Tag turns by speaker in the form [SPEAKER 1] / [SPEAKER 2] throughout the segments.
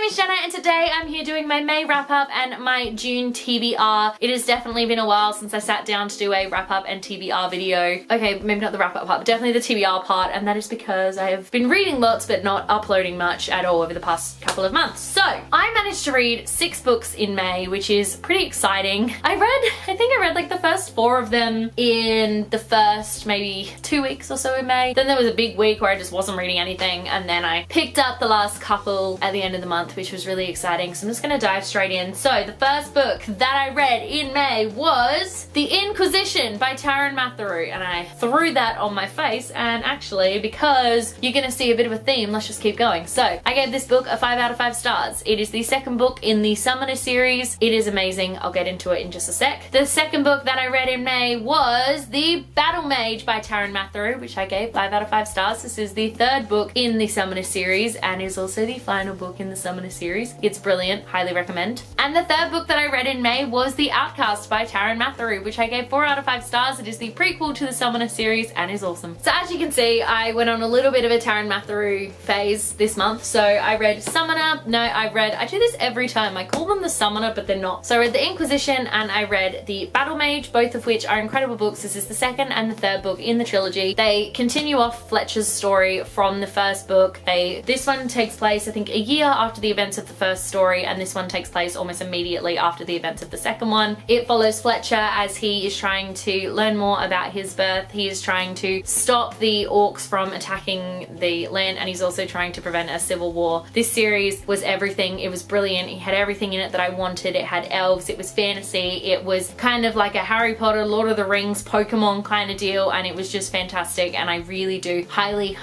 [SPEAKER 1] is Jenna and today I'm here doing my May wrap-up and my June TBR. It has definitely been a while since I sat down to do a wrap-up and TBR video. Okay, maybe not the wrap-up part, but definitely the TBR part, and that is because I have been reading lots but not uploading much at all over the past couple of months. So, I managed to read 6 books in May, which is pretty exciting. I think I read like the first 4 of them in the first maybe 2 weeks or so in May. Then there was a big week where I just wasn't reading anything, and then I picked up the last couple at the end of the month, which was really exciting. So I'm just gonna dive straight in. So the first book that I read in May was The Inquisition by Taran Matharu, and I threw that on my face, and actually because you're gonna see a bit of a theme, let's just keep going. So I gave this book a 5 out of 5 stars. It is the second book in the Summoner series. It is amazing. I'll get into it in just a sec. The second book that I read in May was The Battle Mage by Taran Matharu, which I gave 5 out of 5 stars. This is the third book in the Summoner series and is also the final book in the Summoner series. It's brilliant, highly recommend. And the third book that I read in May was The Outcast by Taran Matharu, which I gave 4 out of 5 stars. It is the prequel to the Summoner series and is awesome. So as you can see, I went on a little bit of a Taran Matharu phase this month. So I read Summoner, I do this every time. I call them the Summoner, but they're not. So I read The Inquisition and I read The Battle Mage, both of which are incredible books. This is the second and the third book in the trilogy. They continue off Fletcher's story from the first book. This one takes place, I think, a year after the events of the first story, and this one takes place almost immediately after the events of the second one. It follows Fletcher as he is trying to learn more about his birth. He is trying to stop the orcs from attacking the land, and he's also trying to prevent a civil war. This series was everything. It was brilliant. It had everything in it that I wanted. It had elves, it was fantasy, it was kind of like a Harry Potter, Lord of the Rings, Pokemon kind of deal, and it was just fantastic, and I really do highly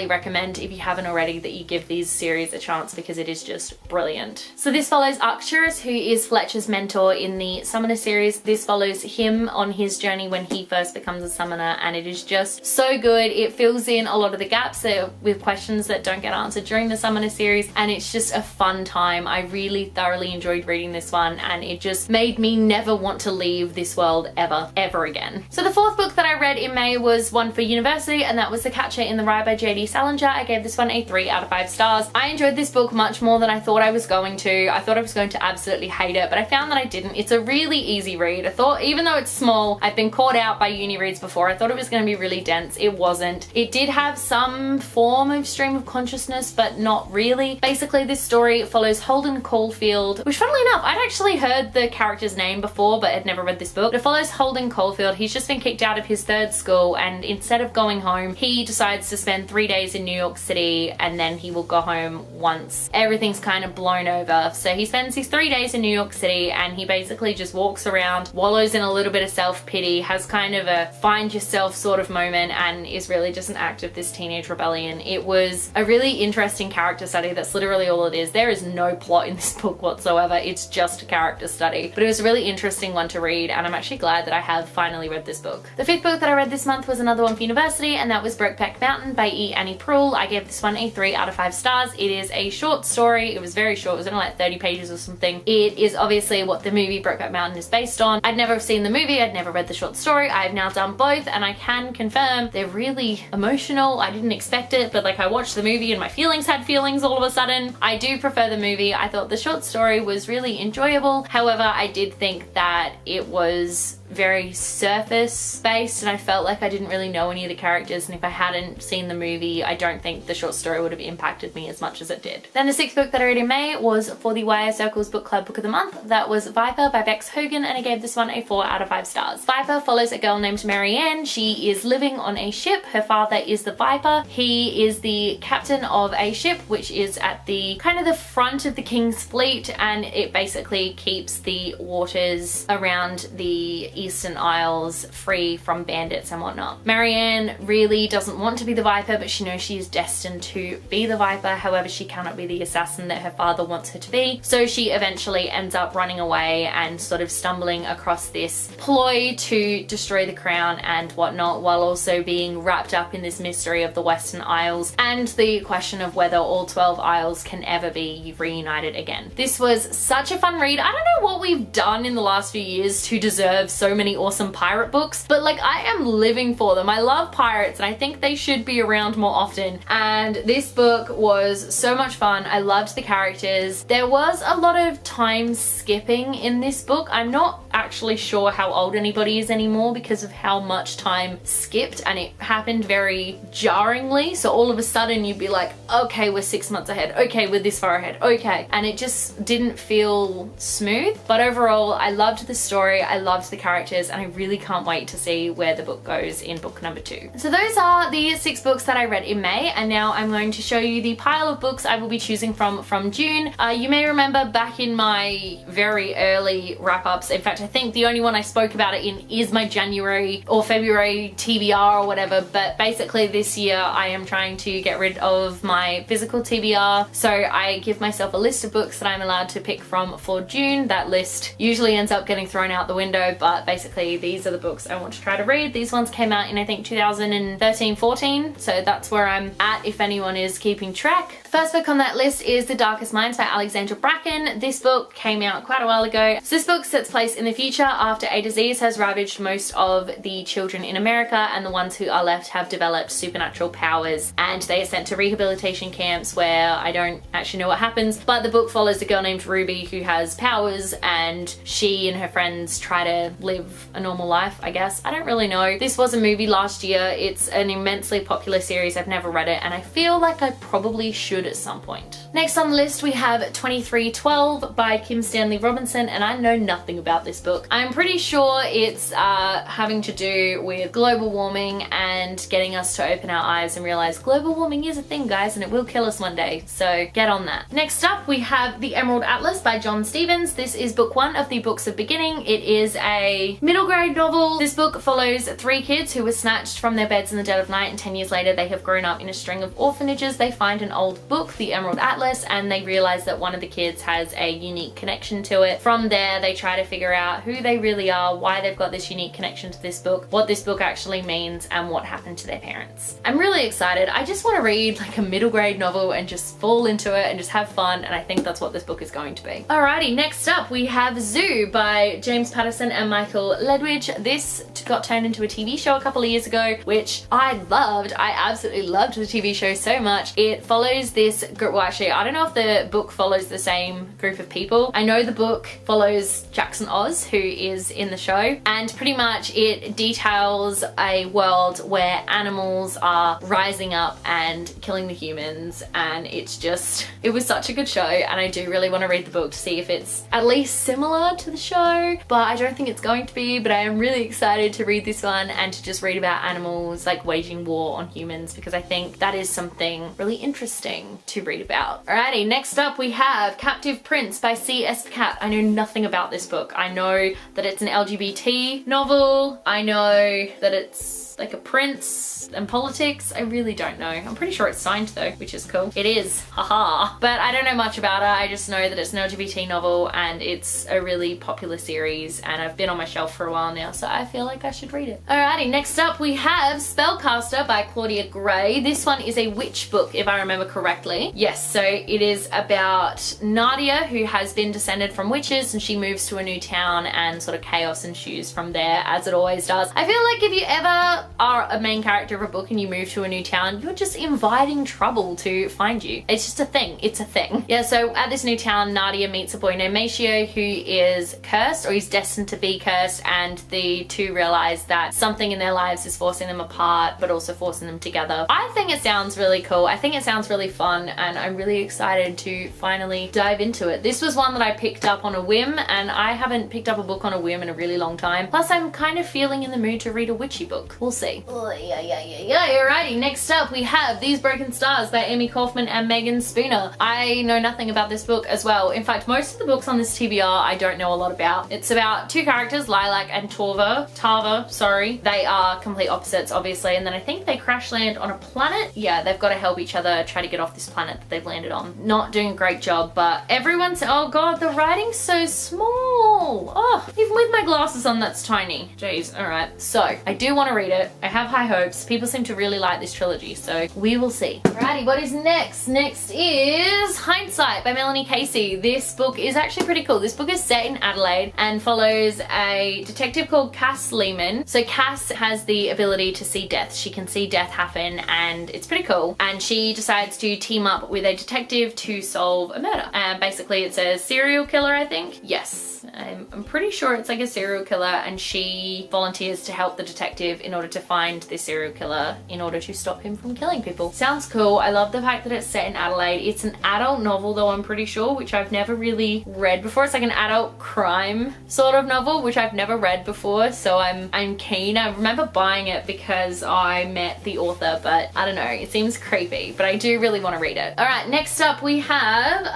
[SPEAKER 1] recommend, if you haven't already, that you give these series a chance because it is just brilliant. So this follows Arcturus, who is Fletcher's mentor in the Summoner series. This follows him on his journey when he first becomes a summoner, and it is just so good. It fills in a lot of the gaps with questions that don't get answered during the Summoner series, and it's just a fun time. I really thoroughly enjoyed reading this one, and it just made me never want to leave this world ever again. So the fourth book that I read in May was one for university, and that was The Catcher in the Rye by J.D. Salinger. I gave this one a 3 out of 5 stars. I enjoyed this book much more than I thought I was going to. I thought I was going to absolutely hate it, but I found that I didn't. It's a really easy read. I thought, even though it's small, I've been caught out by uni reads before. I thought it was going to be really dense. It wasn't. It did have some form of stream of consciousness, but not really. Basically, this story follows Holden Caulfield, which funnily enough, I'd actually heard the character's name before, but had never read this book. It follows Holden Caulfield. He's just been kicked out of his 3rd school, and instead of going home, he decides to spend 3 days in New York City, and then he will go home once everything's kind of blown over. So he spends his 3 days in New York City, and he basically just walks around, wallows in a little bit of self-pity, has kind of a find yourself sort of moment, and is really just an act of this teenage rebellion. It was a really interesting character study. That's literally all it is. There is no plot in this book whatsoever. It's just a character study, but it was a really interesting one to read, and I'm actually glad that I have finally read this book. The 5th book that I read this month was another one for university, and that was Brokeback Mountain by E. Annie Proulx. I gave this one a 3 out of 5 stars. It is a short story. It was very short. It was only like 30 pages or something. It is obviously what the movie Brokeback Mountain is based on. I'd never seen the movie. I'd never read the short story. I've now done both, and I can confirm they're really emotional. I didn't expect it, but like I watched the movie and my feelings had feelings all of a sudden. I do prefer the movie. I thought the short story was really enjoyable. However, I did think that it was very surface based, and I felt like I didn't really know any of the characters, and if I hadn't seen the movie, I don't think the short story would have impacted me as much as it did. Then the 6th book that I read in May was for the YA Circles Book Club Book of the Month. That was Viper by Bex Hogan, and I gave this one a 4 out of 5 stars. Viper follows a girl named Marianne. She is living on a ship. Her father is the Viper. He is the captain of a ship which is at the kind of the front of the King's fleet, and it basically keeps the waters around the Eastern Isles free from bandits and whatnot. Marianne really doesn't want to be the Viper, but she knows she is destined to be the Viper. However, she cannot be the assassin that her father wants her to be. So she eventually ends up running away and sort of stumbling across this ploy to destroy the crown and whatnot, while also being wrapped up in this mystery of the Western Isles and the question of whether all 12 isles can ever be reunited again. This was such a fun read. I don't know what we've done in the last few years to deserve so so many awesome pirate books, but like I am living for them. I love pirates and I think they should be around more often, and this book was so much fun. I loved the characters. There was a lot of time skipping in this book. I'm not actually sure how old anybody is anymore because of how much time skipped, and it happened very jarringly. So all of a sudden you'd be like, okay, we're 6 months ahead, okay, we're this far ahead, okay, and it just didn't feel smooth. But overall, I loved the story, I loved the characters, and I really can't wait to see where the book goes in book number 2. So those are the 6 books that I read in May, and now I'm going to show you the pile of books I will be choosing from June. You may remember back in my very early wrap-ups, in fact I think the only one I spoke about it in is my January or February TBR or whatever, but basically this year I am trying to get rid of my physical TBR, so I give myself a list of books that I'm allowed to pick from for June. That list usually ends up getting thrown out the window, but basically these are the books I want to try to read. These ones came out in I think 2013-14, so that's where I'm at if anyone is keeping track. The first book on that list is The Darkest Minds by Alexandra Bracken. This book came out quite a while ago. So this book sets place in the future after a disease has ravaged most of the children in America, and the ones who are left have developed supernatural powers, and they are sent to rehabilitation camps where I don't actually know what happens, but the book follows a girl named Ruby who has powers, and she and her friends try to live a normal life, I guess. I don't really know. This was a movie last year. It's an immensely popular series. I've never read it, and I feel like I probably should at some point. Next on the list we have 2312 by Kim Stanley Robinson, and I know nothing about this book. I'm pretty sure it's having to do with global warming and getting us to open our eyes and realize global warming is a thing, guys, and it will kill us one day, so get on that. Next up we have The Emerald Atlas by John Stevens. This is book 1 of the Books of Beginning. It is a middle grade novel. This book follows 3 kids who were snatched from their beds in the dead of night, and 10 years later they have grown up in a string of orphanages. They find an old book, The Emerald Atlas, and they realize that one of the kids has a unique connection to it. From there they try to figure out who they really are, why they've got this unique connection to this book, what this book actually means, and what happened to their parents. I'm really excited. I just want to read like a middle grade novel and just fall into it and just have fun, and I think that's what this book is going to be. Alrighty, next up we have Zoo by James Patterson and Michael Ledwidge. This got turned into a TV show a couple of years ago, which I loved. I absolutely loved the TV show so much. It follows this group, well actually I don't know if the book follows the same group of people. I know the book follows Jackson Oz, who is in the show, and pretty much it details a world where animals are rising up and killing the humans, and it was such a good show, and I do really want to read the book to see if it's at least similar to the show, but I don't think it's going to be. But I am really excited to read this one and to just read about animals like waging war on humans, because I think that is something really interesting to read about. Alrighty, next up we have Captive Prince by C.S. Cat. I know nothing about this book. I know that it's an LGBT novel. I know that it's like a prince and politics. I really don't know. I'm pretty sure it's signed though, which is cool. It is, haha. But I don't know much about it. I just know that it's an LGBT novel and it's a really popular series, and I've been on my shelf for a while now, so I feel like I should read it. Alrighty, next up we have Spellcaster by Claudia Gray. This one is a witch book, if I remember correctly. Yes, so it is about Nadia, who has been descended from witches, and she moves to a new town and sort of chaos ensues from there, as it always does. I feel like if you ever are a main character of a book and you move to a new town, you're just inviting trouble to find you. It's just a thing. It's a thing. Yeah, so at this new town, Nadia meets a boy named Maceo who is cursed, or he's destined to be cursed, and the two realize that something in their lives is forcing them apart, but also forcing them together. I think it sounds really cool. I think it sounds really fun, and I'm really excited to finally dive into it. This was one that I picked up on a whim, and I haven't picked up a book on a whim in a really long time. Plus, I'm kind of feeling in the mood to read a witchy book. We'll see. Oh, yeah. Alrighty, next up we have These Broken Stars by Amy Kaufman and Megan Spooner. I know nothing about this book as well. In fact, most of the books on this TBR I don't know a lot about. It's about 2 characters, Lilac and Tava, sorry. They are complete opposites, obviously, and then I think they crash land on a planet. Yeah, they've got to help each other try to get off this planet that they've landed on. Not doing a great job, but everyone's, oh god, the writing's so small. small. Oh, even with my glasses on, that's tiny. Jeez, all right. So I do want to read it. I have high hopes. People seem to really like this trilogy, so we will see. Alrighty, what is next? Next is Hindsight by Melanie Casey. This book is actually pretty cool. This book is set in Adelaide and follows a detective called Cass Lehman. So Cass has the ability to see death. She can see death happen, and it's pretty cool. And she decides to team up with a detective to solve a murder. And basically it's a serial killer, I think. Yes. I'm pretty sure it's like a serial killer, and she volunteers to help the detective in order to find this serial killer in order to stop him from killing people. Sounds cool. I love the fact that it's set in Adelaide. It's an adult novel though, I'm pretty sure, which I've never really read before. It's like an adult crime sort of novel, which I've never read before, so I'm keen. I remember buying it because I met the author, but I don't know, it seems creepy, but I do really want to read it. All right, next up we have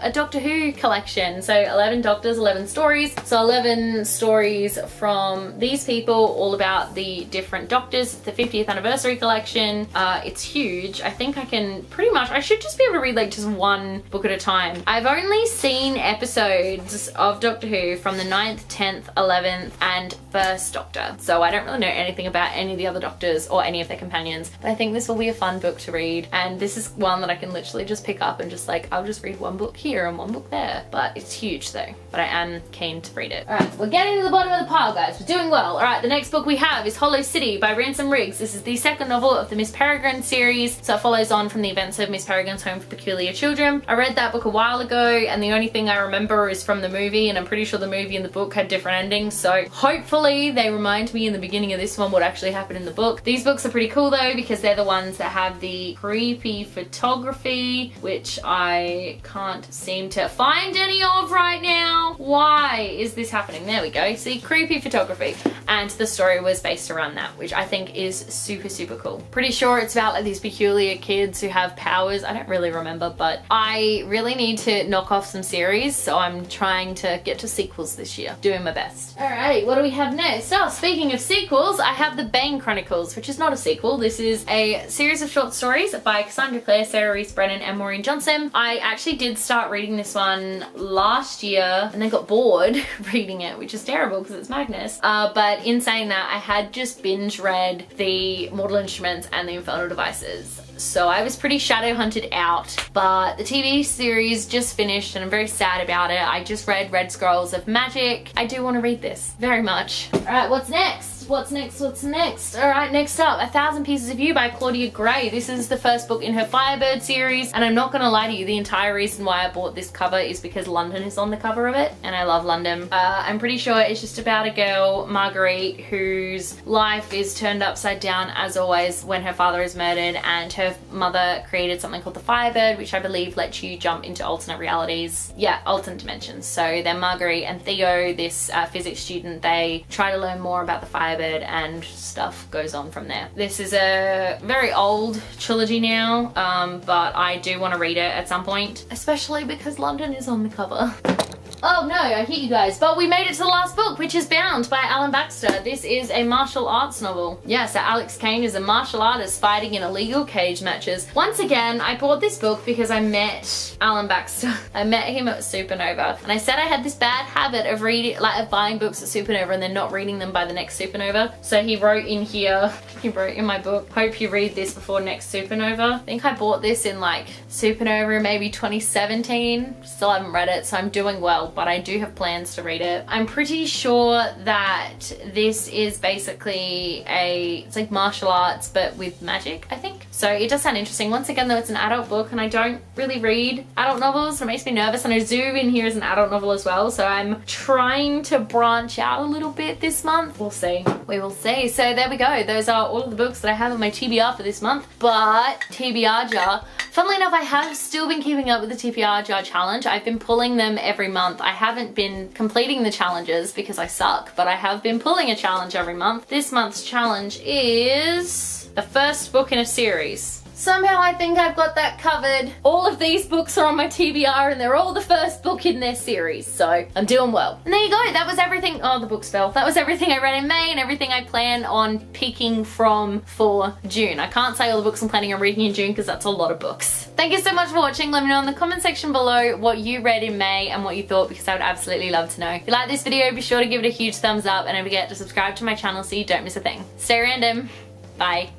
[SPEAKER 1] a Doctor Who collection. So 11 Doctors, 11 stories. So 11 stories from these people, all about the different Doctors. It's the 50th anniversary collection. It's huge. I think I can pretty much, I should just be able to read like just one book at a time. I've only seen episodes of Doctor Who from the 9th, 10th, 11th, and 1st Doctor. So I don't really know anything about any of the other Doctors or any of their companions, but I think this will be a fun book to read. And this is one that I can literally just pick up and just like, I'll just read one book here and one book there. But it's huge though, but I am keen to read it. All right, we're getting to the bottom of the pile, guys. We're doing well. All right, the next book we have is Hollow City by Ransom Riggs. This is the second novel of the Miss Peregrine series, so it follows on from the events of Miss Peregrine's Home for Peculiar Children. I read that book a while ago, and the only thing I remember is from the movie, and I'm pretty sure the movie and the book had different endings, so hopefully they remind me in the beginning of this one what actually happened in the book. These books are pretty cool though, because they're the ones that have the creepy photography, which I can't seem to find any of right now. Why is this happening? There we go. See, creepy photography. And the story was based around that, which I think is super, super cool. Pretty sure it's about like these peculiar kids who have powers. I don't really remember, but I really need to knock off some series, so I'm trying to get to sequels this year. Doing my best. Alrighty, what do we have next? Oh, speaking of sequels, I have the Bane Chronicles, which is not a sequel. This is a series of short stories by Cassandra Clare, Sarah Reese Brennan, and Maureen Johnson. I actually did start reading this one last year and then got bored reading it, which is terrible because it's Magnus. But in saying that, I had just binge read the Mortal Instruments and the Infernal Devices. So I was pretty shadow hunted out, but the TV series just finished and I'm very sad about it. I just read Red Scrolls of Magic. I do want to read this very much. All right, what's next? What's next? What's next? All right, next up, 1,000 Pieces of You by Claudia Gray. This is the first book in her Firebird series, and I'm not gonna lie to you, the entire reason why I bought this cover is because London is on the cover of it, and I love London. I'm pretty sure it's just about a girl, Marguerite, whose life is turned upside down as always when her father is murdered, and her mother created something called the Firebird, which I believe lets you jump into alternate realities. Yeah, alternate dimensions. So then Marguerite and Theo, this physics student, they try to learn more about the Firebird, and stuff goes on from there. This is a very old trilogy now, but I do want to read it at some point, especially because London is on the cover. Oh no, I hit you guys. But we made it to the last book, which is Bound by Alan Baxter. This is a martial arts novel. Yeah, so Alex Kane is a martial artist fighting in illegal cage matches. Once again, I bought this book because I met Alan Baxter. I met him at Supernova, and I said I had this bad habit of reading, like of buying books at Supernova and then not reading them by the next Supernova. So he wrote in here, he wrote in my book, hope you read this before next Supernova. I think I bought this in like Supernova maybe 2017. Still haven't read it, so I'm doing well, but I do have plans to read it. I'm pretty sure that this is basically it's like martial arts but with magic, I think. So it does sound interesting. Once again though, it's an adult book and I don't really read adult novels. It makes me nervous, and I Zoo in here is an adult novel as well, so I'm trying to branch out a little bit this month. We'll see. We will see. So there we go. Those are all of the books that I have on my TBR for this month. But TBR jar, funnily enough, I have still been keeping up with the TBR jar challenge. I've been pulling them every month. I haven't been completing the challenges because I suck, but I have been pulling a challenge every month. This month's challenge is the first book in a series. Somehow I think I've got that covered. All of these books are on my TBR and they're all the first book in their series, so I'm doing well. And there you go, that was everything. Oh, the books fell. That was everything I read in May and everything I plan on picking from for June. I can't say all the books I'm planning on reading in June because that's a lot of books. Thank you so much for watching. Let me know in the comment section below what you read in May and what you thought, because I would absolutely love to know. If you like this video, be sure to give it a huge thumbs up and don't forget to subscribe to my channel so you don't miss a thing. Stay random. Bye.